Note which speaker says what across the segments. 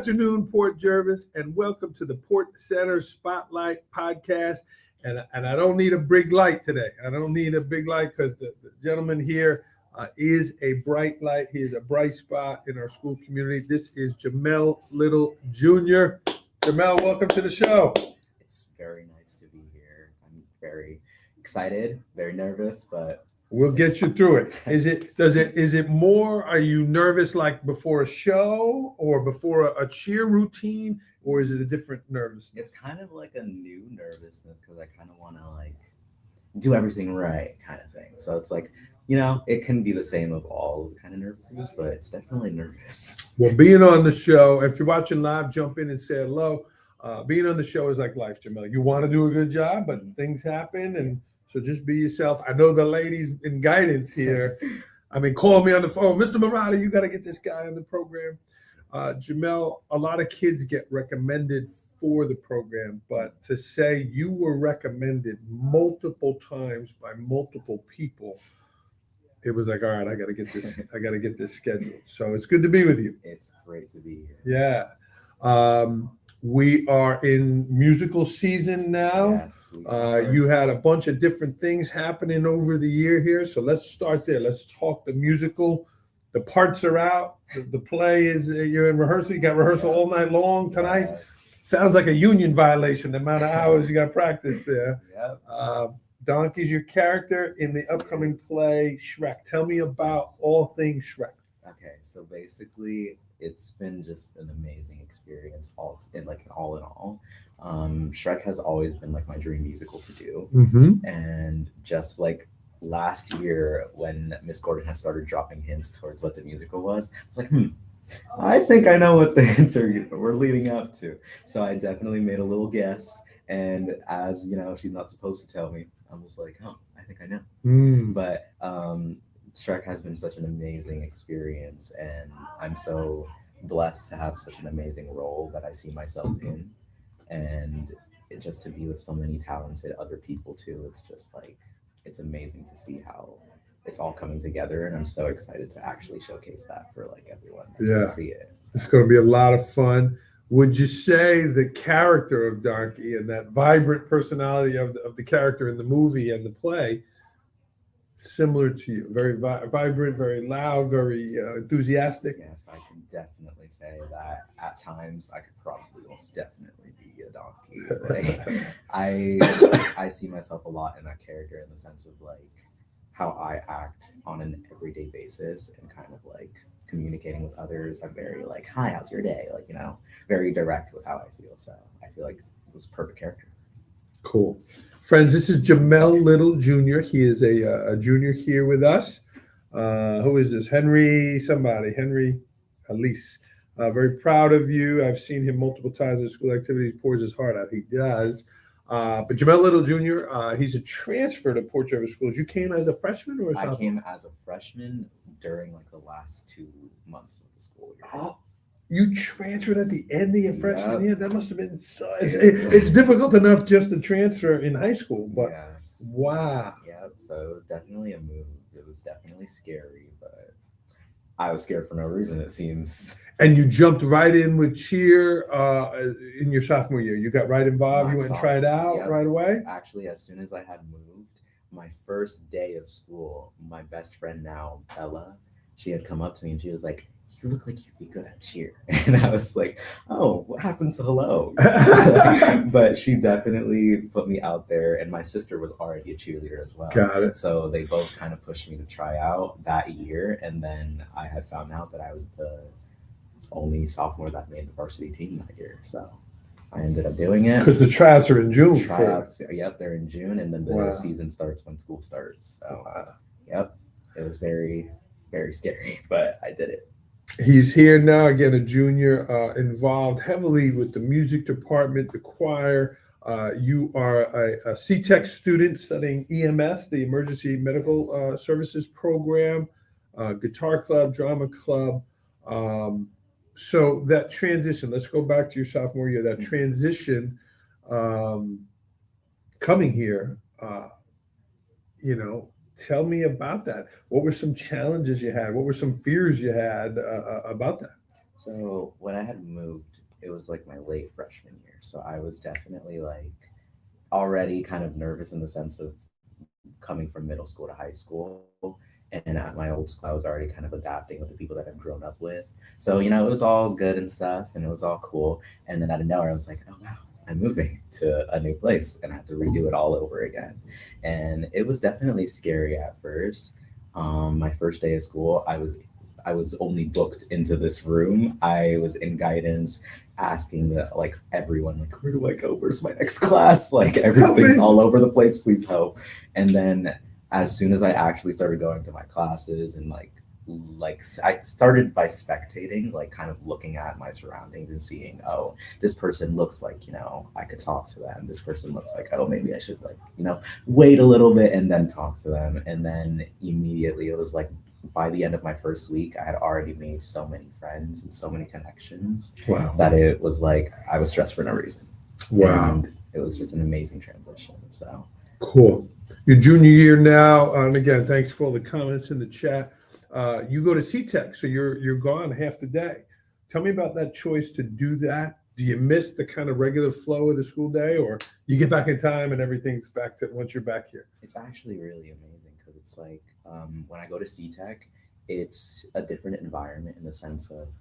Speaker 1: afternoon, Port Jervis, and welcome to the Port Center Spotlight Podcast. And I don't need a big light today. I don't need a big light because the gentleman here is a bright light. He is a bright spot in our school community. This is Jamel Little Jr. Jamel, welcome to the show.
Speaker 2: It's very nice to be here. I'm very excited, very nervous, but
Speaker 1: we'll get you through it. Is it more, are you nervous like before a show or before a cheer routine, or is it a different nervousness?
Speaker 2: It's kind of like a new nervousness because I kind of want to like do everything right kind of thing. So it's like, it can be the same of all the kind of nervousness, but it's definitely nervous.
Speaker 1: Well, being on the show, if you're watching live, jump in and say hello. Being on the show is like life, Jamel. You want to do a good job, but things happen, and so just be yourself. I know the ladies in guidance here. Call me on the phone. Mr. Murata, you got to get this guy on the program. Jamel, a lot of kids get recommended for the program, but to say you were recommended multiple times by multiple people, it was like, all right, I got to get this. I got to get this scheduled. So it's good to be with you.
Speaker 2: It's great to be here.
Speaker 1: Yeah. We are in musical season now.
Speaker 2: Yes,
Speaker 1: you had a bunch of different things happening over the year here. So let's start there. Let's talk the musical. The parts are out. The play is, you're in rehearsal. You got rehearsal all night long tonight.
Speaker 2: Yes.
Speaker 1: Sounds like a union violation, the amount of hours you got practice there.
Speaker 2: Yep.
Speaker 1: Donkey's your character in the upcoming play, Shrek. Tell me about all things Shrek.
Speaker 2: Okay, so basically, it's been just an amazing experience, all in all. Shrek has always been like my dream musical to do, and just like last year when Miss Gordon had started dropping hints towards what the musical was, I was like, I think I know what the hints we're leading up to. So I definitely made a little guess, and as she's not supposed to tell me, I was like, I think I know. But Shrek has been such an amazing experience, and I'm so blessed to have such an amazing role that I see myself in, and just to be with so many talented other people too. It's just like, it's amazing to see how it's all coming together, and I'm so excited to actually showcase that for like everyone that's going to see it. So.
Speaker 1: It's going to be a lot of fun. Would you say the character of Donkey and that vibrant personality of the character in the movie and the play similar to you? Very vibrant, very loud, very enthusiastic.
Speaker 2: Yes, I can definitely say that at times I could probably most definitely be a donkey. Like, I see myself a lot in that character in the sense of like how I act on an everyday basis and kind of like communicating with others. I'm very like, hi, how's your day? Like, very direct with how I feel. So I feel like it was a perfect character.
Speaker 1: Cool. Friends, this is Jamel Little Jr. He is a junior here with us. Who is this? Henry Elise. Very proud of you. I've seen him multiple times in school activities. Pours his heart out. He does. But Jamel Little Jr., he's a transfer to Port Jervis Schools. You came as a freshman or a sophomore?
Speaker 2: I came as a freshman during like the last 2 months of the school year.
Speaker 1: Oh. You transferred at the end of your freshman year? That must have been so... It's difficult enough just to transfer in high school, but
Speaker 2: yes.
Speaker 1: Wow.
Speaker 2: Yeah, so it was definitely a move. It was definitely scary, but I was scared for no reason, it seems.
Speaker 1: And you jumped right in with cheer in your sophomore year. You got right involved. You went and tried out right away?
Speaker 2: Actually, as soon as I had moved, my first day of school, my best friend now, Bella, she had come up to me and she was like, you look like you'd be good at cheer. And I was like, oh, what happened to hello? But she definitely put me out there, and my sister was already a cheerleader as well.
Speaker 1: Got it.
Speaker 2: So they both kind of pushed me to try out that year, and then I had found out that I was the only sophomore that made the varsity team that year. So I ended up doing it.
Speaker 1: Because the tryouts are in June.
Speaker 2: Yep, they're in June, and then the season starts when school starts. So, yep, it was very, very scary, but I did it.
Speaker 1: He's here now, again, a junior, involved heavily with the music department, the choir. You are a CTEC student studying EMS, the Emergency Medical Services Program, guitar club, drama club. So that transition, let's go back to your sophomore year, that transition coming here, tell me about that. What were some challenges you had? What were some fears you had about that?
Speaker 2: So when I had moved, it was like my late freshman year. So I was definitely like already kind of nervous in the sense of coming from middle school to high school. And at my old school, I was already kind of adapting with the people that I've grown up with. So, it was all good and stuff, and it was all cool. And then out of nowhere, I was like, oh, wow, I'm moving to a new place and I have to redo it all over again. And it was definitely scary at first. My first day of school, I was only booked into this room. I was in guidance asking like everyone, like, where do I go? Where's my next class? Like everything's all over the place. Please help. And then as soon as I actually started going to my classes and I started by spectating, like kind of looking at my surroundings and seeing, oh, this person looks like, I could talk to them. This person looks like, oh, maybe I should like, wait a little bit and then talk to them. And then immediately it was like by the end of my first week, I had already made so many friends and so many connections.
Speaker 1: Wow.
Speaker 2: That it was like I was stressed for no reason.
Speaker 1: Wow.
Speaker 2: And it was just an amazing transition. So
Speaker 1: cool. Your junior year now, and again, thanks for all the comments in the chat. You go to CTech, so you're gone half the day. Tell me about that choice to do that. Do you miss the kind of regular flow of the school day, or you get back in time and everything's back to once you're back here?
Speaker 2: It's actually really amazing because it's like when I go to CTech, it's a different environment in the sense of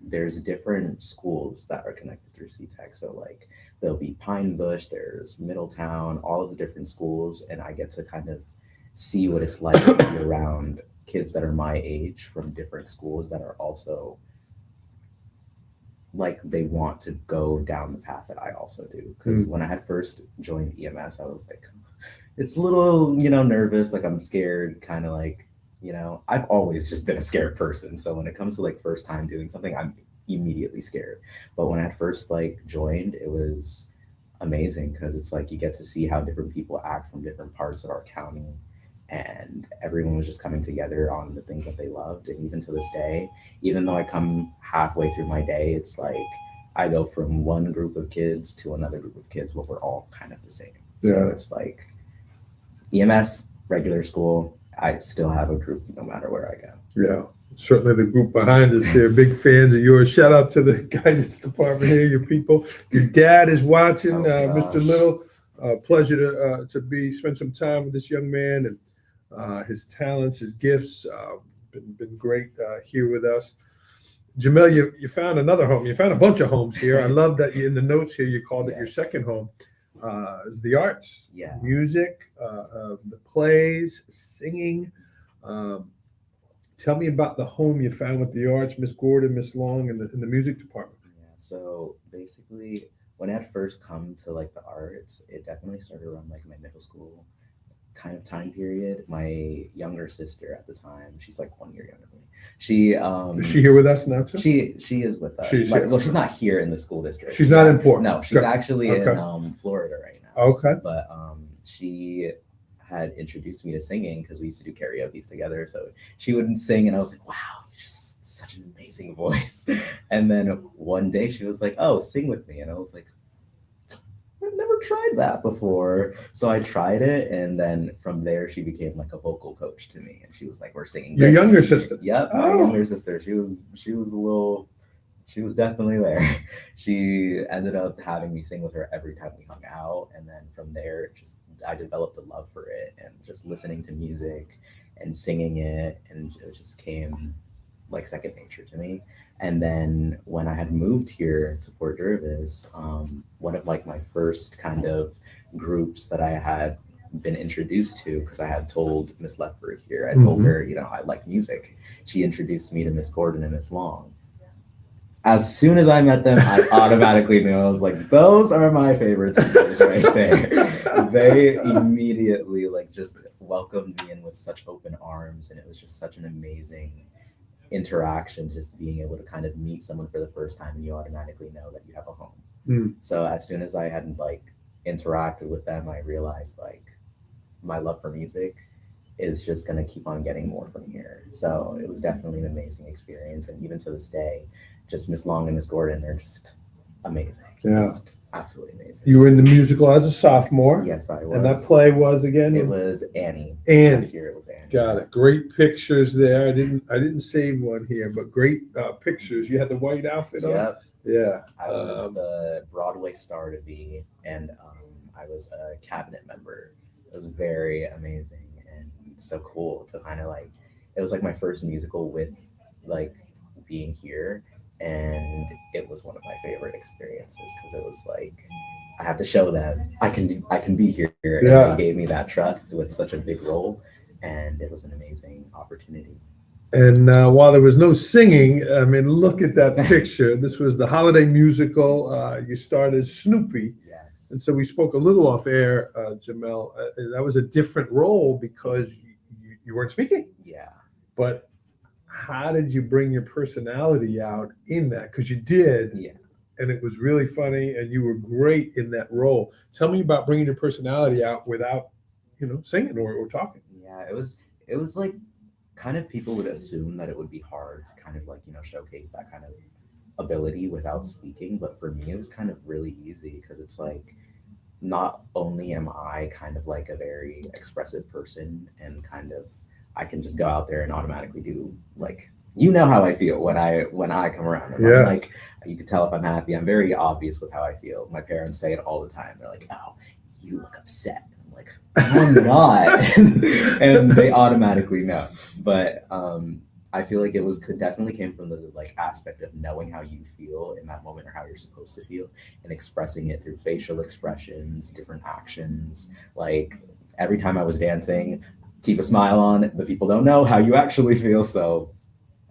Speaker 2: there's different schools that are connected through CTech. So like there'll be Pine Bush, there's Middletown, all of the different schools, and I get to kind of see what it's like to be around kids that are my age from different schools that are also like they want to go down the path that I also do. Because when I had first joined EMS, I was like, it's a little, nervous, like I'm scared, kind of like, I've always just been a scared person. So when it comes to like first time doing something, I'm immediately scared. But when I first like joined, it was amazing because it's like you get to see how different people act from different parts of our county, and everyone was just coming together on the things that they loved. And even to this day, even though I come halfway through my day, it's like I go from one group of kids to another group of kids, but we're all kind of the same.
Speaker 1: Yeah.
Speaker 2: So it's like EMS, regular school, I still have a group no matter where I go.
Speaker 1: Yeah, certainly the group behind us here, big fans of yours. Shout out to the guidance department here, your people. Your dad is watching, Mr. Little. Pleasure to spend some time with this young man and his talents, his gifts. Been great here with us. Jamel, you found another home. You found a bunch of homes here. I love that in the notes here you called it your second home. Is the arts, music, the plays, singing. Tell me about the home you found with the arts, Miss Gordon, Miss Long, in the music department.
Speaker 2: Yeah, so basically, when I had first come to like the arts, it definitely started around like my middle school kind of time period. My younger sister at the time, she's like 1 year younger than me.
Speaker 1: Is she here with us now too?
Speaker 2: She is with us. Well, she's not here in the school district.
Speaker 1: She's not in Portland.
Speaker 2: No, she's actually in Florida right now.
Speaker 1: Okay.
Speaker 2: But she had introduced me to singing because we used to do karaoke together. So she would sing, and I was like, wow, you're just such an amazing voice. And then one day she was like, oh, sing with me. And I was like, I've never tried that before. So I tried it, and then from there she became like a vocal coach to me. And she was like, we're singing.
Speaker 1: Your younger sister?
Speaker 2: Yep, my younger sister. She was definitely there. She ended up having me sing with her every time we hung out. And then from there, I developed a love for it and just listening to music and singing it. And it just came like second nature to me. And then when I had moved here to Port Jervis, one of like my first kind of groups that I had been introduced to, because I had told Miss Lefford here, I told her, I like music. She introduced me to Miss Gordon and Miss Long. As soon as I met them, I automatically knew. I was like, those are my favorite teachers right there. They immediately like just welcomed me in with such open arms, and it was just such an amazing interaction, just being able to kind of meet someone for the first time and you automatically know that you have a home. So as soon as I had like interacted with them, I realized like my love for music is just going to keep on getting more from here. So it was definitely an amazing experience. And even to this day, just Miss Long and Miss Gordon are just amazing.
Speaker 1: Yeah.
Speaker 2: Just absolutely amazing.
Speaker 1: You were in the musical as a sophomore.
Speaker 2: Yes, I was.
Speaker 1: And that play was again?
Speaker 2: It was Annie.
Speaker 1: Annie.
Speaker 2: Last year it was Annie.
Speaker 1: Got it. Great pictures there. I didn't save one here, but great pictures. You had the white outfit on.
Speaker 2: Yep.
Speaker 1: Yeah.
Speaker 2: I was the Broadway star to be, and I was a cabinet member. It was very amazing and so cool to kind of like. It was like my first musical with like being here, and it was one of my favorite experiences because it was like I have to show them I can be here, and
Speaker 1: Yeah.
Speaker 2: they gave me that trust with such a big role, and it was an amazing opportunity.
Speaker 1: And while there was no singing, I mean, look at that picture. This was the holiday musical. You starred as Snoopy.
Speaker 2: Yes.
Speaker 1: And so we spoke a little off air, Jamel. That was a different role because you weren't speaking.
Speaker 2: Yeah.
Speaker 1: But how did you bring your personality out in that? Because you did.
Speaker 2: Yeah.
Speaker 1: And it was really funny, and you were great in that role. Tell me about bringing your personality out without, singing or talking.
Speaker 2: Yeah, it was like kind of people would assume that it would be hard to kind of like, showcase that kind of ability without speaking. But for me, it was kind of really easy because it's like not only am I kind of like a very expressive person and kind of I can just go out there and automatically do like how I feel when I come around. And
Speaker 1: Yeah.
Speaker 2: I'm like, you can tell if I'm happy. I'm very obvious with how I feel. My parents say it all the time. They're like, "Oh, you look upset." I'm like, "I'm not," and they automatically know. But I feel like could definitely came from the like aspect of knowing how you feel in that moment or how you're supposed to feel and expressing it through facial expressions, different actions. Like every time I was dancing, keep a smile on. The people don't know how you actually feel, so.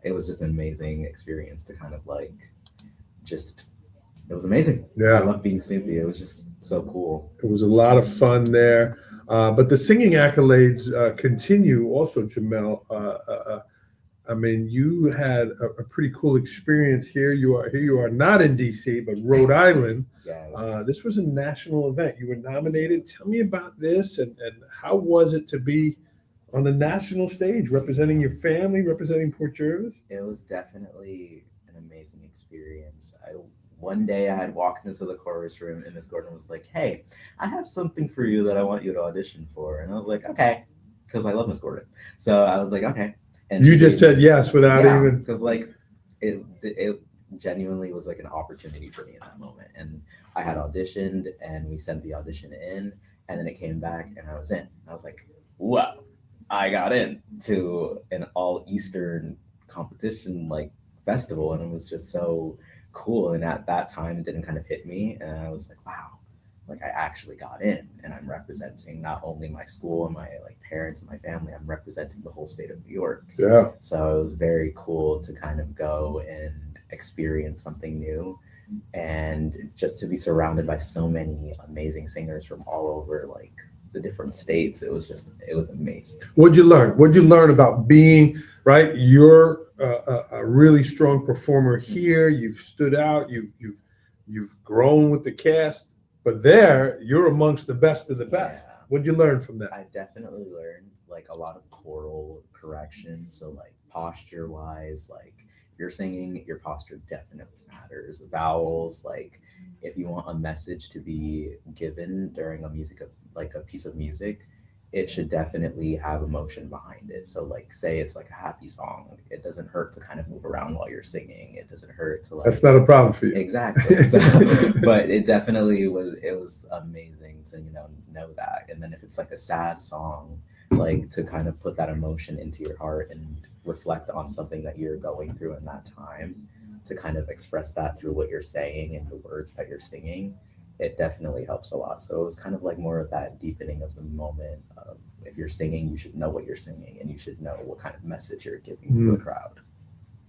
Speaker 2: It was just an amazing experience to kind of like, it was amazing.
Speaker 1: Yeah.
Speaker 2: I love being Snoopy. It was just so cool.
Speaker 1: It was a lot of fun there. But the singing accolades continue also, Jamel. I mean, you had a pretty cool experience here. You are not in D.C., but Rhode Island.
Speaker 2: Yes.
Speaker 1: This was a national event. You were nominated. Tell me about this and how was it to be on the national stage, representing your family, representing Port Jervis?
Speaker 2: It was definitely an amazing experience. One day I had walked into the chorus room and Miss Gordon was like, "Hey, I have something for you that I want you to audition for." And I was like, "Okay," because I love Miss Gordon. So I was like, "Okay." And
Speaker 1: you just said yes without even.
Speaker 2: Because like it genuinely was like an opportunity for me in that moment. And I had auditioned and we sent the audition in and then it came back and I was in. I was like, "Whoa." I got in to an all Eastern competition like festival and it was just so cool. And at that time it didn't kind of hit me and I was like, wow, like I actually got in and I'm representing not only my school and my like parents and my family, I'm representing the whole state of New York.
Speaker 1: Yeah.
Speaker 2: So it was very cool to kind of go and experience something new and just to be surrounded by so many amazing singers from all over like the different states. It was amazing.
Speaker 1: What'd you learn about being right? You're a really strong performer here. You've stood out. You've grown with the cast, but there you're amongst the best of the best.
Speaker 2: Yeah.
Speaker 1: What'd you learn from that?
Speaker 2: I definitely learned like a lot of choral correction. So like posture wise, like if you're singing, your posture definitely matters. Vowels, like if you want a message to be given during a piece of music, it should definitely have emotion behind it. So like say it's like a happy song, it doesn't hurt to kind of move around while you're singing. It doesn't hurt to like.
Speaker 1: That's not a problem for you.
Speaker 2: Exactly. So, but it definitely was amazing to know that. And then if it's like a sad song, like to kind of put that emotion into your heart and reflect on something that you're going through in that time, to kind of express that through what you're saying and the words that you're singing, it definitely helps a lot. So it was kind of like more of that deepening of the moment of if you're singing, you should know what you're singing and you should know what kind of message you're giving to the crowd.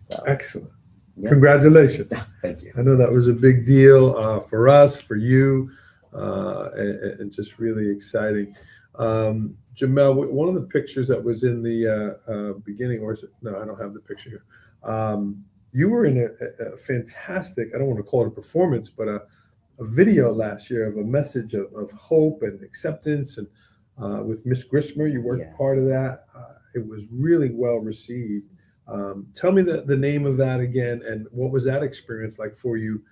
Speaker 2: So
Speaker 1: excellent.
Speaker 2: Yeah.
Speaker 1: Congratulations.
Speaker 2: Thank you.
Speaker 1: I know that was a big deal for us, for you, and just really exciting. Jamel, one of the pictures that was in the beginning, or is it? No, I don't have the picture here. You were in a fantastic, I don't want to call it a performance, but a video last year of a message of hope and acceptance. And with Miss Grismer, you weren't part of that. It was really well received. Tell me the name of that again, and what was that experience like for you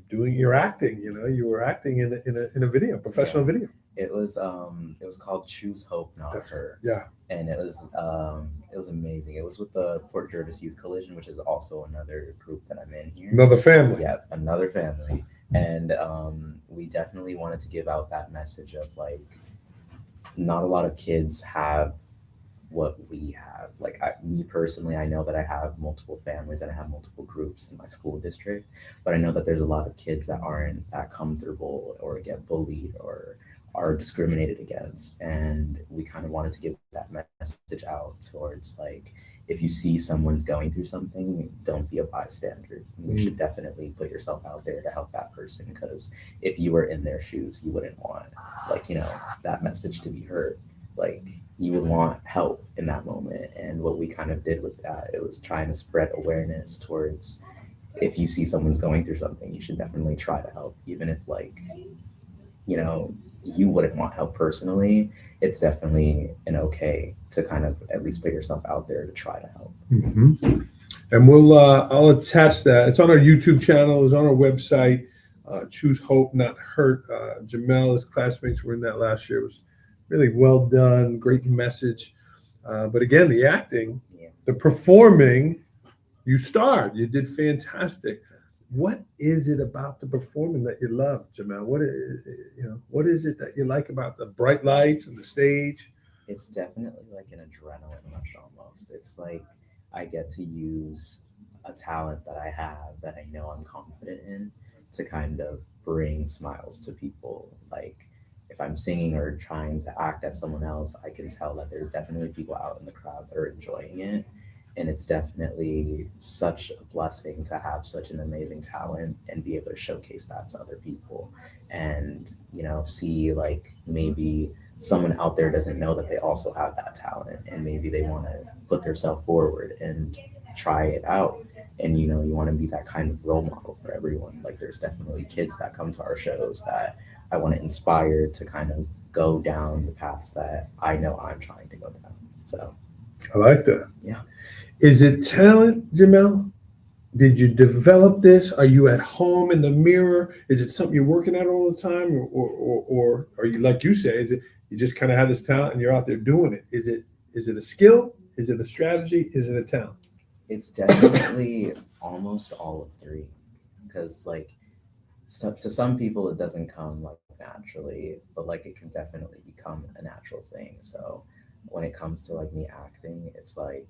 Speaker 1: doing your acting. You were acting in a video, professional video.
Speaker 2: It was called Choose Hope, Not Hurt.
Speaker 1: Yeah.
Speaker 2: And it was amazing. It was with the Port Jervis Youth Collision, which is also another group that I'm in here.
Speaker 1: Another family.
Speaker 2: Yeah, another family. And we definitely wanted to give out that message of like, not a lot of kids have what we have. Like me personally, I know that I have multiple families and I have multiple groups in my school district, but I know that there's a lot of kids that aren't that comfortable or get bullied or are discriminated against. And we kind of wanted to give that message out towards like, if you see someone's going through something, don't be a bystander. You should definitely put yourself out there to help that person, because if you were in their shoes, you wouldn't want like, that message to be heard. Like you would want help in that moment. And what we kind of did with that, it was trying to spread awareness towards, if you see someone's going through something, you should definitely try to help, even if like, you wouldn't want help personally. It's definitely an okay to kind of at least put yourself out there to try to help.
Speaker 1: Mm-hmm. And I'll attach that. It's on our YouTube channel. It's on our website. Choose Hope, Not Hurt. Jamel, his classmates were in that last year. It was really well done. Great message. But again, the acting, the performing, you starred. You did fantastic. What is it about the performing that you love, Jamel? What is it that you like about the bright lights and the stage?
Speaker 2: It's definitely like an adrenaline rush almost. It's like I get to use a talent that I have that I know I'm confident in to kind of bring smiles to people. Like if I'm singing or trying to act as someone else, I can tell that there's definitely people out in the crowd that are enjoying it. And it's definitely such a blessing to have such an amazing talent and be able to showcase that to other people. And, see like maybe someone out there doesn't know that they also have that talent, and maybe they want to put themselves forward and try it out. And, you want to be that kind of role model for everyone. Like there's definitely kids that come to our shows that I want to inspire to kind of go down the paths that I know I'm trying to go down. So
Speaker 1: I like that.
Speaker 2: Yeah.
Speaker 1: Is it talent, Jamel? Did you develop this? Are you at home in the mirror? Is it something you're working at all the time? Or are you, like you say, is it you just kind of have this talent and you're out there doing it? Is it a skill? Is it a strategy? Is it a talent?
Speaker 2: It's definitely almost all of three. Because like to some people it doesn't come like naturally, but like it can definitely become a natural thing. So when it comes to like me acting, it's like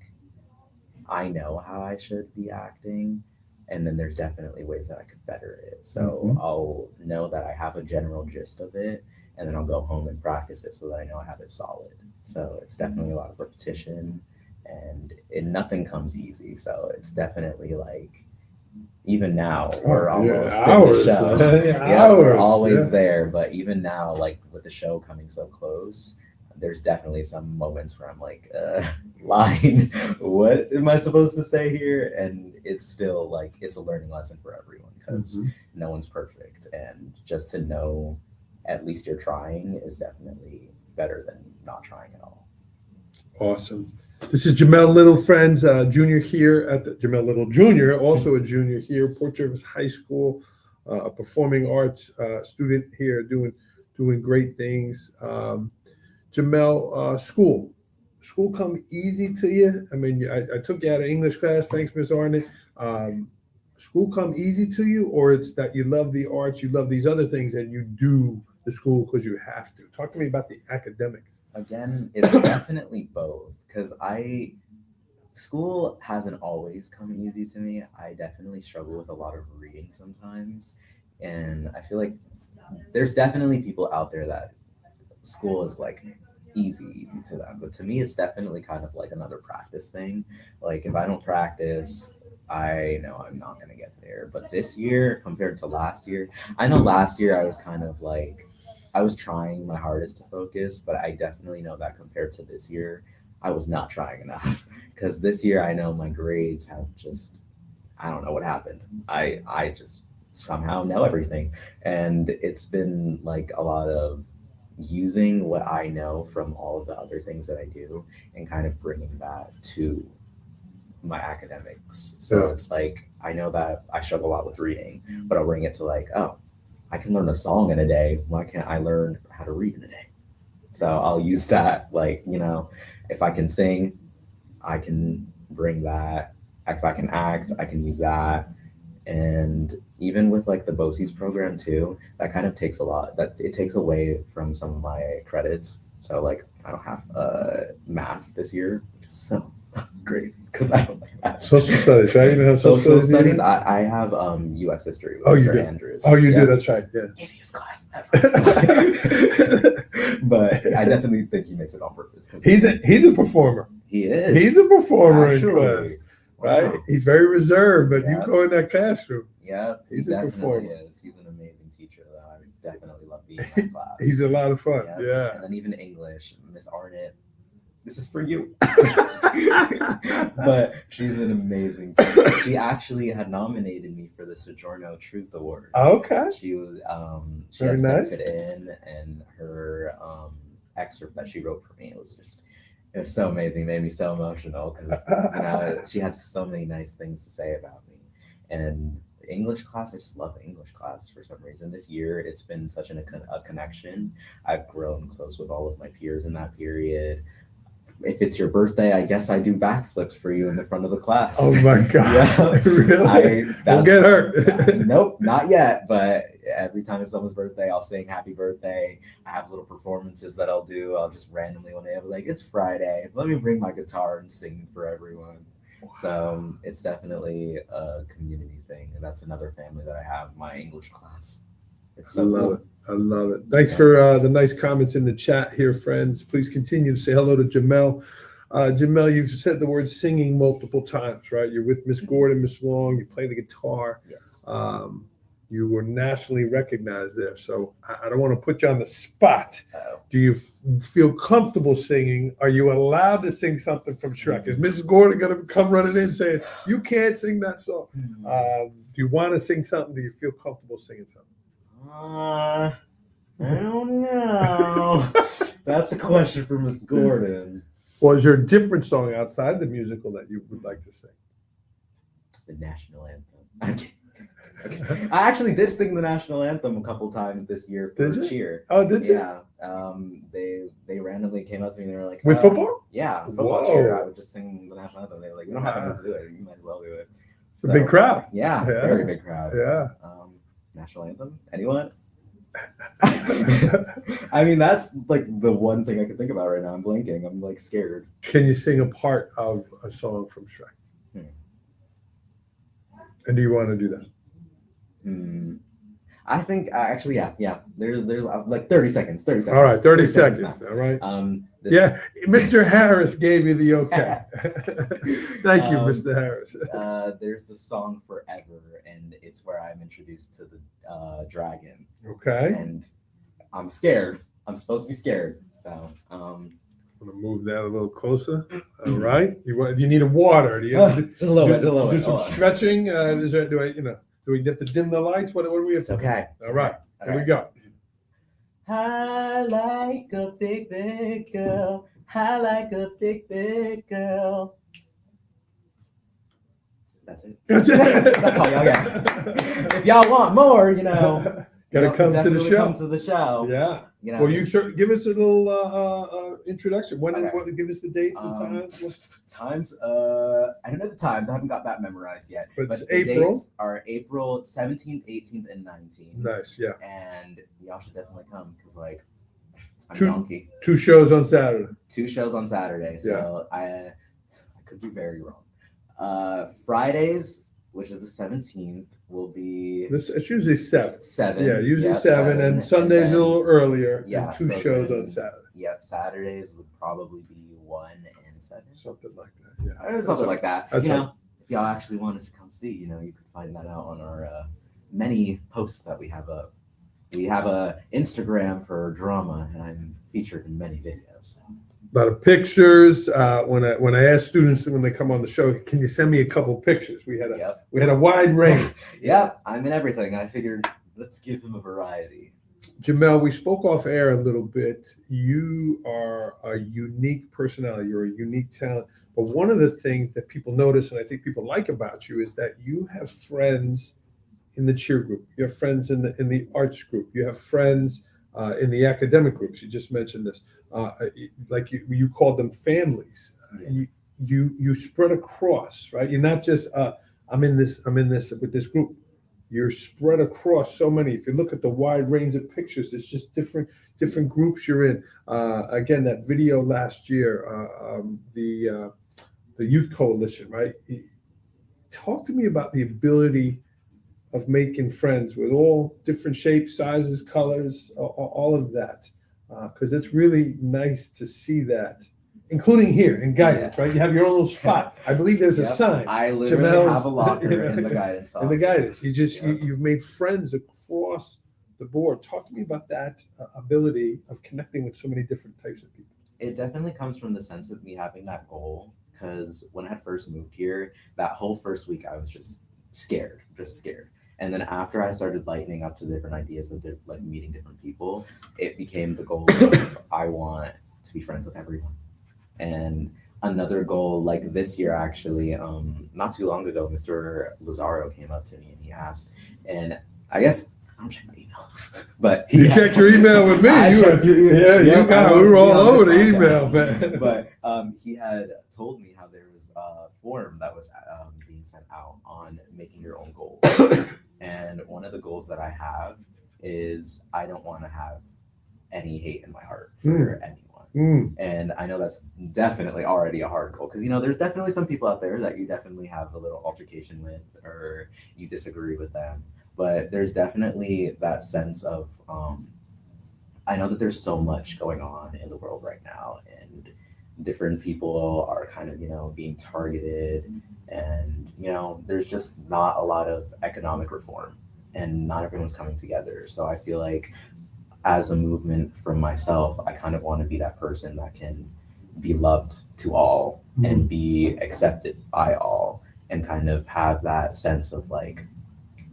Speaker 2: I know how I should be acting, and then there's definitely ways that I could better it. So I'll know that I have a general gist of it, and then I'll go home and practice it so that I know I have it solid. So it's definitely a lot of repetition, and nothing comes easy. So it's definitely like, even now we're almost in the show. We're always there. But even now, like with the show coming so close, there's definitely some moments where I'm like, line, what am I supposed to say here? And it's still like, it's a learning lesson for everyone, because no one's perfect. And just to know at least you're trying is definitely better than not trying at all.
Speaker 1: Awesome. This is Jamel Little, friends, junior here at the Jamel Little Jr., also a junior here, Port Jervis High School, a performing arts student here doing great things. Jamel, school come easy to you? I mean, I took you out of English class. Thanks, Miss Arnett. School come easy to you, or it's that you love the arts, you love these other things, and you do the school because you have to? Talk to me about the academics.
Speaker 2: Again, it's definitely both, because school hasn't always come easy to me. I definitely struggle with a lot of reading sometimes, and I feel like there's definitely people out there that school is like easy to them, but to me it's definitely kind of like another practice thing. Like if I don't practice, I know I'm not going to get there. But this year compared to last year, I know last year I was kind of like, I was trying my hardest to focus, but I definitely know that compared to this year, I was not trying enough. Because this year I know my grades have just, I don't know what happened. I just somehow know everything. And it's been like a lot of using what I know from all of the other things that I do and kind of bringing that to my academics. So it's like, I know that I struggle a lot with reading, but I'll bring it to like, oh, I can learn a song in a day. Why can't I learn how to read in a day? So I'll use that, like, if I can sing, I can bring that. If I can act, I can use that. And even with like the BOCES program too, that kind of takes a lot. That it takes away from some of my credits. So like I don't have math this year, which is so great because I don't like math.
Speaker 1: Social studies, right? You don't have
Speaker 2: Social studies. I have U.S. history with Mr. Andrews.
Speaker 1: Oh, you do. That's right. Yeah.
Speaker 2: Easiest class ever. But I definitely think he makes it on purpose because
Speaker 1: he's a performer.
Speaker 2: He is.
Speaker 1: He's a performer
Speaker 2: Actually.
Speaker 1: in class. Right?
Speaker 2: Wow.
Speaker 1: He's very reserved, but you
Speaker 2: Yeah.
Speaker 1: go in that classroom.
Speaker 2: Yeah,
Speaker 1: He's
Speaker 2: he
Speaker 1: a
Speaker 2: definitely
Speaker 1: performer.
Speaker 2: is. He's an amazing teacher, though. I definitely love being in that class.
Speaker 1: He's a lot of fun. Yeah.
Speaker 2: And then even English, Miss Arnett. This is for you. But she's an amazing teacher. She actually had nominated me for the Sojourner Truth Award.
Speaker 1: Okay.
Speaker 2: She was she
Speaker 1: Very
Speaker 2: had
Speaker 1: nice.
Speaker 2: sent it in, and her excerpt that she wrote for me, it was so amazing. It made me so emotional because she had so many nice things to say about me. And English class, I just love English class for some reason. This year, it's been such a connection. I've grown close with all of my peers in that period. If it's your birthday, I guess I do backflips for you in the front of the class.
Speaker 1: Oh my God.
Speaker 2: Yeah.
Speaker 1: Really? Don't get hurt.
Speaker 2: Nope, not yet. But every time it's someone's birthday, I'll sing happy birthday. I have little performances that I'll do. I'll just randomly one day, I'll be like, it's Friday. Let me bring my guitar and sing for everyone. So it's definitely a community thing. And that's another family that I have, my English class. It's so
Speaker 1: love
Speaker 2: cool.
Speaker 1: it. I love it. Thanks for the nice comments in the chat here, friends. Please continue to say hello to Jamel. Jamel, you've said the word singing multiple times, right? You're with Miss Gordon, Miss Long. You play the guitar.
Speaker 2: Yes.
Speaker 1: You were nationally recognized there. So I don't want to put you on the spot.
Speaker 2: Uh-oh.
Speaker 1: Do you feel comfortable singing? Are you allowed to sing something from Shrek? Is Mrs. Gordon going to come running in saying, you can't sing that song? Do you want to sing something? Do you feel comfortable singing something?
Speaker 2: I don't know. That's a question for Miss Gordon.
Speaker 1: Well, is there a different song outside the musical that you would like to sing?
Speaker 2: The national anthem. Okay. I actually did sing the national anthem a couple times this year for
Speaker 1: Did you?
Speaker 2: cheer.
Speaker 1: Oh, did you?
Speaker 2: Yeah. They randomly came up to me and they were like,
Speaker 1: With football?
Speaker 2: Yeah, football
Speaker 1: Whoa.
Speaker 2: cheer. I would just sing the national anthem. They were like, we don't have anyone to do it. You might as well do it.
Speaker 1: It's a big crowd.
Speaker 2: Yeah,
Speaker 1: Yeah.
Speaker 2: very big crowd.
Speaker 1: Yeah.
Speaker 2: National anthem? Anyone? I mean, that's like the one thing I can think about right now. I'm blanking. I'm like scared.
Speaker 1: Can you sing a part of a song from Shrek? And do you want to do that?
Speaker 2: I think actually, yeah. There's like 30 seconds. 30 seconds.
Speaker 1: All right, 30 seconds.
Speaker 2: max.
Speaker 1: All right.
Speaker 2: This-
Speaker 1: Mr. Harris gave you the okay. Thank you, Mr. Harris.
Speaker 2: There's the song Forever, and it's where I'm introduced to the dragon.
Speaker 1: Okay.
Speaker 2: And I'm scared. I'm supposed to be scared. So
Speaker 1: I'm gonna move that a little closer. All right. You need a water? Do you
Speaker 2: just a little bit.
Speaker 1: do some
Speaker 2: Hold on.
Speaker 1: stretching? Do we have to dim the lights? What do we have
Speaker 2: It's
Speaker 1: to do?
Speaker 2: okay.
Speaker 1: All right.
Speaker 2: All
Speaker 1: Here we
Speaker 2: right.
Speaker 1: go.
Speaker 2: I like a big, big girl. I like a big, big girl. That's it.
Speaker 1: That's it.
Speaker 2: That's all y'all got. If y'all want more,
Speaker 1: Gotta
Speaker 2: y'all
Speaker 1: come to the
Speaker 2: definitely
Speaker 1: show.
Speaker 2: Come to the show.
Speaker 1: Yeah.
Speaker 2: Well,
Speaker 1: You give us a little introduction. Give us the dates and times.
Speaker 2: Times. I don't know the times. I haven't got that memorized yet.
Speaker 1: But
Speaker 2: But
Speaker 1: it's
Speaker 2: the
Speaker 1: April.
Speaker 2: dates are April 17th, 18th, and 19th.
Speaker 1: Nice. Yeah.
Speaker 2: And y'all should definitely come because I'm
Speaker 1: Two-
Speaker 2: donkey.
Speaker 1: 2 shows on Saturday.
Speaker 2: 2 shows on Saturday, so I could be very wrong. Fridays, which is the 17th, will be
Speaker 1: It's usually 7.
Speaker 2: 7.
Speaker 1: Yeah, usually
Speaker 2: Yep,
Speaker 1: 7, and Sundays
Speaker 2: then-
Speaker 1: a little earlier.
Speaker 2: Yeah,
Speaker 1: and 2
Speaker 2: so
Speaker 1: shows
Speaker 2: then-
Speaker 1: on Saturday.
Speaker 2: Yep, Saturdays would probably be 1 and 7.
Speaker 1: Something like that. Yeah.
Speaker 2: Something like that.
Speaker 1: That's
Speaker 2: If y'all actually wanted to come see, you could find that out on our many posts that we have up. We have a Instagram for drama, and I'm featured in many videos. So.
Speaker 1: A lot of pictures. When I ask students when they come on the show, can you send me a couple pictures? We had a wide range.
Speaker 2: Yep, I'm in everything. I figured let's give him a variety.
Speaker 1: Jamel, we spoke off air a little bit. You are a unique personality. You're a unique talent. But one of the things that people notice, and I think people like about you, is that you have friends in the cheer group. You have friends in the arts group. You have friends in the academic groups. You just mentioned this. Like you called them families. You spread across, right? You're not just I'm in this with this group. You're spread across so many. If you look at the wide range of pictures, it's just different groups you're in. Again, that video last year, the Youth Coalition, right? Talk to me about the ability of making friends with all different shapes, sizes, colors, all of that, because it's really nice to see that, including here in guidance, right? You have your own little spot. I believe there's a sign.
Speaker 2: I literally
Speaker 1: Jamel's-
Speaker 2: have a locker in the guidance office.
Speaker 1: In the guidance, you've made friends across the board. Talk to me about that ability of connecting with so many different types of people.
Speaker 2: It definitely comes from the sense of me having that goal, because when I had first moved here, that whole first week I was just scared. And then after I started lightening up to different ideas of like meeting different people, it became the goal of I want to be friends with everyone. And another goal, like this year actually, not too long ago, Mr. Lazaro came up to me and he asked, and I guess I'm checking my email, but
Speaker 1: You checked your email with me. We were all over the email, man.
Speaker 2: But he had told me how there was a form that was being sent out on making your own goals. And one of the goals that I have is I don't want to have any hate in my heart for anyone. And I know that's definitely already a hard goal, because there's definitely some people out there that you definitely have a little altercation with or you disagree with them. But there's definitely that sense of I know that there's so much going on in the world right now, and different people are kind of being targeted, and there's just not a lot of economic reform, and not everyone's coming together. So I feel like as a movement from myself, I kind of want to be that person that can be loved to all and be accepted by all, and kind of have that sense of like,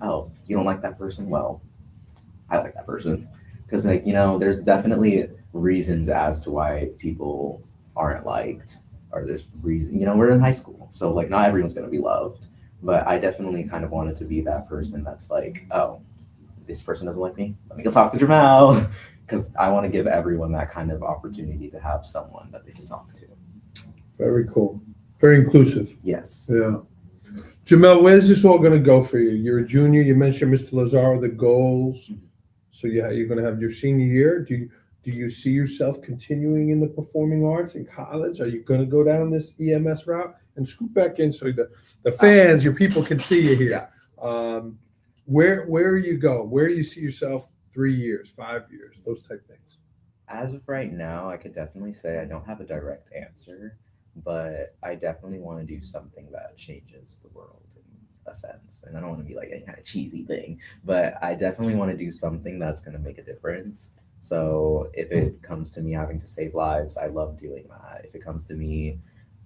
Speaker 2: oh, you don't like that person? Well, I like that person. Because there's definitely reasons as to why people aren't liked, or there's reason, we're in high school, so like not everyone's going to be loved. But I definitely kind of wanted to be that person that's like, oh, this person doesn't like me, let me go talk to Jamel, because I want to give everyone that kind of opportunity to have someone that they can talk to.
Speaker 1: Very cool. Very inclusive.
Speaker 2: Yes.
Speaker 1: Yeah. Jamel, where's this all going to go for you? You're a junior. You mentioned Mr. Lazaro, the goals. So you're going to have your senior year. Do you see yourself continuing in the performing arts in college? Are you going to go down this EMS route? And scoot back in so the fans, your people can see you here. Where are you going? Where do you see yourself 3 years, 5 years, those type things?
Speaker 2: As of right now, I could definitely say I don't have a direct answer, but I definitely want to do something that changes the world in a sense. And I don't want to be like any kind of cheesy thing, but I definitely want to do something that's going to make a difference. So if it comes to me having to save lives, I love doing that. If it comes to me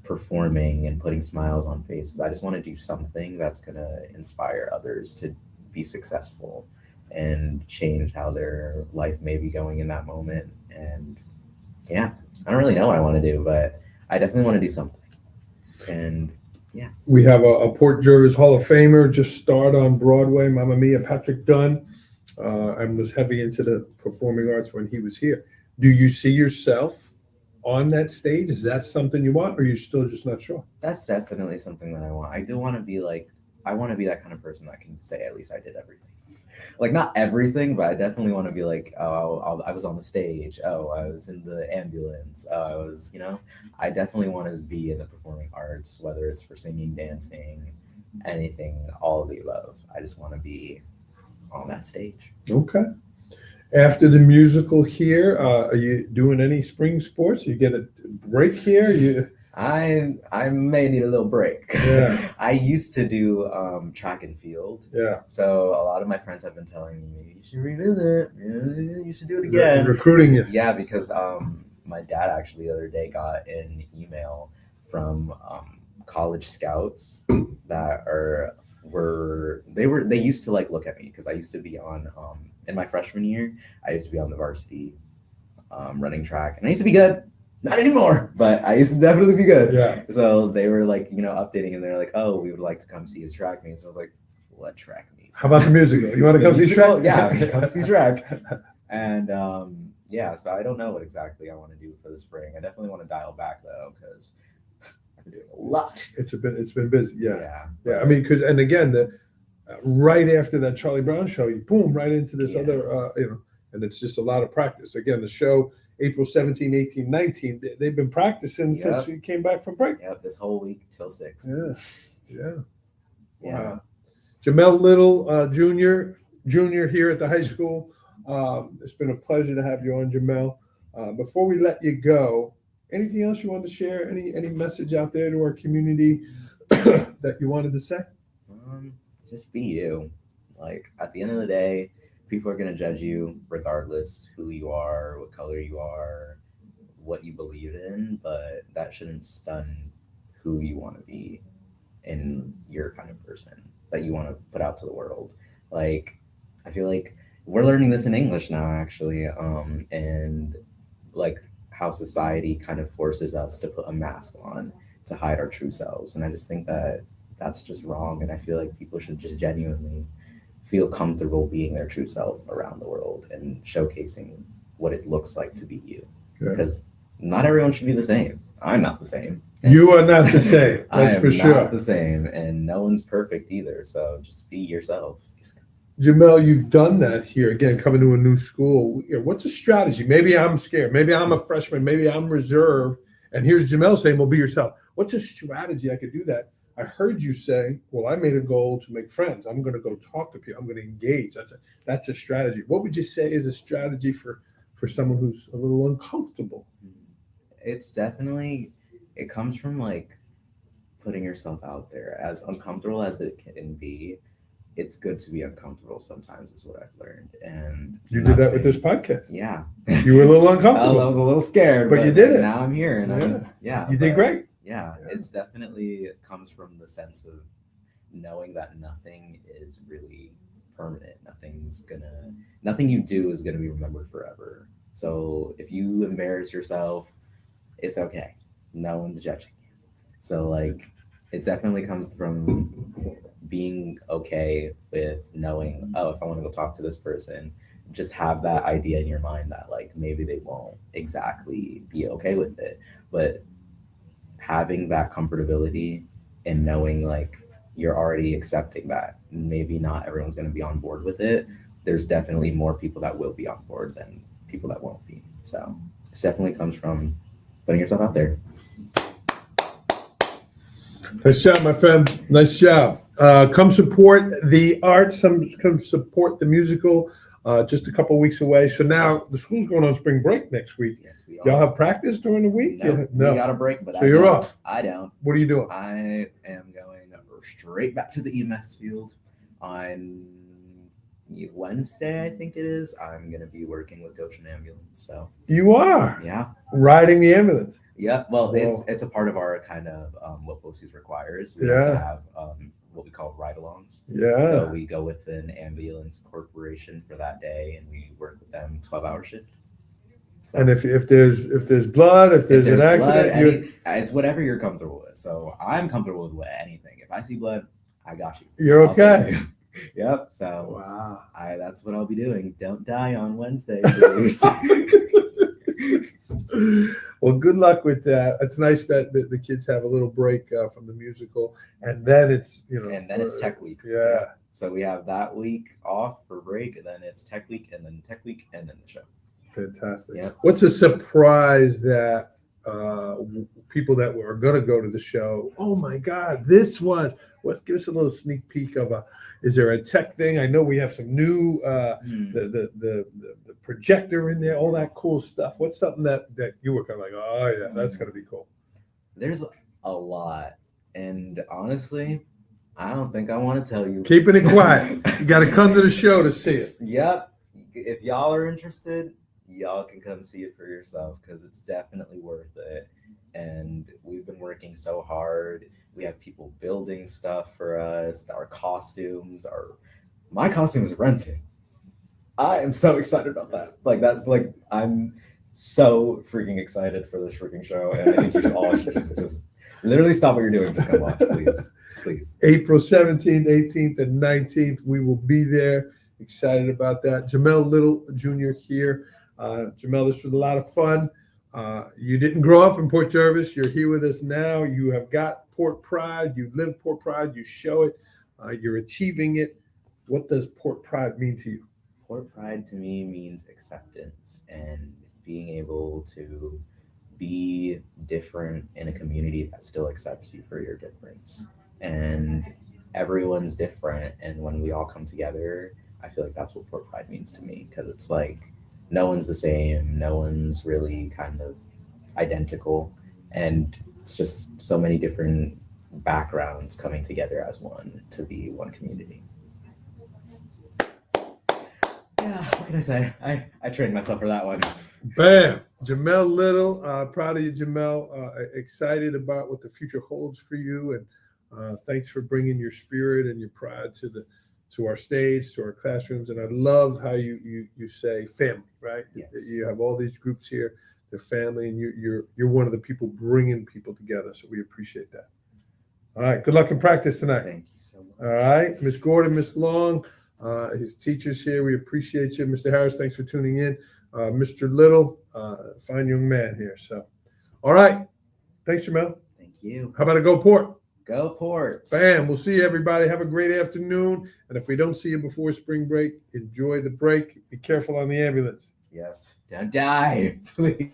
Speaker 2: performing and putting smiles on faces, I just want to do something that's going to inspire others to be successful and change how their life may be going in that moment. And I don't really know what I want to do, but I definitely want to do something. And
Speaker 1: we have a Port Jervis Hall of Famer just starred on Broadway, Mamma Mia, Patrick Dunn. I was heavy into the performing arts when he was here. Do you see yourself on that stage? Is that something you want, or are you still just not sure?
Speaker 2: That's definitely something that I want. I do want to be like, I want to be that kind of person that can say, at least I did everything. Like, not everything, but I definitely want to be like, oh, I was on the stage. Oh, I was in the ambulance. Oh, I was, I definitely want to be in the performing arts, whether it's for singing, dancing, anything, all of the above. I just want to be on that stage.
Speaker 1: Okay. After the musical here, are you doing any spring sports? You get a break here?
Speaker 2: I may need a little break.
Speaker 1: Yeah.
Speaker 2: I used to do track and field.
Speaker 1: Yeah.
Speaker 2: So a lot of my friends have been telling me, maybe you should revisit. You should do it again.
Speaker 1: Recruiting you.
Speaker 2: Yeah, because my dad actually the other day got an email from college scouts that they used to like look at me, because I used to be on in my freshman year, I used to be on the varsity running track, and I used to be good. not anymore, but I used to definitely be good.
Speaker 1: Yeah.
Speaker 2: So they were like, updating, and they're like, oh, we would like to come see his track meets. So I was like, what track meets?
Speaker 1: How about the musical? You want to
Speaker 2: The
Speaker 1: come see
Speaker 2: musical?
Speaker 1: Shrek?
Speaker 2: Yeah, come see Shrek. And so I don't know what exactly I want to do for the spring. I definitely want to dial back though, because I've been doing a lot.
Speaker 1: It's been busy. Yeah.
Speaker 2: Yeah.
Speaker 1: I mean, and again, right after that Charlie Brown show, you boom right into this other, and it's just a lot of practice. Again, the show April 17, 18, 19, they've been practicing since you came back from break.
Speaker 2: Yep, this whole week till 6.
Speaker 1: Yeah.
Speaker 2: Yeah.
Speaker 1: Wow. Jamel Little Jr. here at the high school. It's been a pleasure to have you on, Jamel. Before we let you go, anything else you want to share? Any message out there to our community that you wanted to say?
Speaker 2: Just be you. Like, at the end of the day, people are going to judge you regardless who you are, what color you are, what you believe in, but that shouldn't stun who you want to be in your kind of person that you want to put out to the world. Like, I feel like we're learning this in English now, actually, and like how society kind of forces us to put a mask on to hide our true selves. And I just think that that's just wrong. And I feel like people should just genuinely feel comfortable being their true self around the world and showcasing what it looks like to be you. Because not everyone should be the same. I'm not the same.
Speaker 1: You are not the same. That's for sure.
Speaker 2: Not the same, and no one's perfect either. So just be yourself.
Speaker 1: Jamel, you've done that here again, coming to a new school. What's a strategy? Maybe I'm scared. Maybe I'm a freshman. Maybe I'm reserved. And here's Jamel saying, "Well, be yourself." What's a strategy I could do that? I heard you say, "Well, I made a goal to make friends. I'm going to go talk to people. I'm going to engage." That's a strategy. What would you say is a strategy for someone who's a little uncomfortable?
Speaker 2: It's definitely, it comes from like putting yourself out there. As uncomfortable as it can be, it's good to be uncomfortable sometimes, is what I've learned. And
Speaker 1: you did that with this podcast.
Speaker 2: Yeah.
Speaker 1: You were a little uncomfortable.
Speaker 2: I was a little scared,
Speaker 1: but you did it.
Speaker 2: Now I'm here, and
Speaker 1: you did great.
Speaker 2: Yeah, it's definitely, it comes from the sense of knowing that nothing is really permanent. Nothing you do is gonna be remembered forever. So if you embarrass yourself, it's okay. No one's judging you. So like, it definitely comes from being okay with knowing, oh, if I want to go talk to this person, just have that idea in your mind that like maybe they won't exactly be okay with it, but having that comfortability and knowing like you're already accepting that maybe not everyone's going to be on board with it. There's definitely more people that will be on board than people that won't be. So it definitely comes from putting yourself out there.
Speaker 1: Nice job, my friend. Nice job. Come support the arts. Come support the musical. Just a couple weeks away. So now the school's going on spring break next week.
Speaker 2: Yes, we are.
Speaker 1: Y'all have practice during the week?
Speaker 2: No, we got a break, but
Speaker 1: so you're off.
Speaker 2: I don't.
Speaker 1: What are you doing?
Speaker 2: I am going straight back to the EMS field on Wednesday, I think it is. I'm going to be working with Coach and Ambulance. So
Speaker 1: you are?
Speaker 2: Yeah.
Speaker 1: Riding the ambulance?
Speaker 2: Yeah. Well, it's a part of our kind of what BOCES requires. We have to have what we call ride-alongs.
Speaker 1: Yeah.
Speaker 2: So we go with an ambulance corporation for that day, and we work with them 12-hour shift. So,
Speaker 1: and if there's blood, if there's an accident,
Speaker 2: it's whatever you're comfortable with. So I'm comfortable with anything. If I see blood, I got you.
Speaker 1: You're okay.
Speaker 2: Yep. So
Speaker 1: wow.
Speaker 2: That's what I'll be doing. Don't die on Wednesday, please.
Speaker 1: Well, good luck with that. It's nice that the kids have a little break from the musical, and then it's
Speaker 2: it's tech week.
Speaker 1: Yeah.
Speaker 2: So we have that week off for break, and then it's tech week, and then tech week, and then the show.
Speaker 1: Fantastic.
Speaker 2: Yep.
Speaker 1: What's a surprise that people that are going to go to the show? Oh my God, this was. Give us a little sneak peek of is there a tech thing? I know we have some new the projector in there, all that cool stuff. What's something that you were kind of like, oh yeah, that's gonna be cool?
Speaker 2: There's a lot, and honestly, I don't think I want to tell you.
Speaker 1: Keeping it quiet. You got to come to the show to see it.
Speaker 2: Yep. If y'all are interested, y'all can come see it for yourself because it's definitely worth it. And we've been working so hard. We have people building stuff for us. Our costumes my costume is rented. I am so excited about that. Like, that's like, I'm so freaking excited for this freaking show, and I think you all should just literally stop what you're doing, just come watch, please, please.
Speaker 1: April 17th, 18th, and 19th. We will be there. Excited about that. Jamel Little Jr. here. Jamel, this was a lot of fun. You didn't grow up in Port Jervis. You're here with us now. You have got Port Pride. You live Port Pride. You show it. You're achieving it. What does Port Pride mean to you?
Speaker 2: Port Pride to me means acceptance and being able to be different in a community that still accepts you for your difference. And everyone's different. And when we all come together, I feel like that's what Port Pride means to me, because it's like no one's the same, no one's really kind of identical. And it's just so many different backgrounds coming together as one to be one community. Yeah, what can I say? I trained myself for that one.
Speaker 1: Bam! Jamel Little, proud of you, Jamel. Excited about what the future holds for you, and thanks for bringing your spirit and your pride to our stage, to our classrooms. And I love how you say family, right?
Speaker 2: Yes.
Speaker 1: You have all these groups here, they're family, and you're one of the people bringing people together. So we appreciate that. All right, good luck in practice tonight.
Speaker 2: Thank you so much.
Speaker 1: All right, Miss Gordon, Miss Long. His teachers here, we appreciate you. Mr. Harris, thanks for tuning in. Mr. Little, fine young man here. So, all right. Thanks, Jamel.
Speaker 2: Thank you.
Speaker 1: How about a go Port?
Speaker 2: Go Port.
Speaker 1: Bam. We'll see you, everybody. Have a great afternoon. And if we don't see you before spring break, enjoy the break. Be careful on the ambulance.
Speaker 2: Yes. Don't die, please.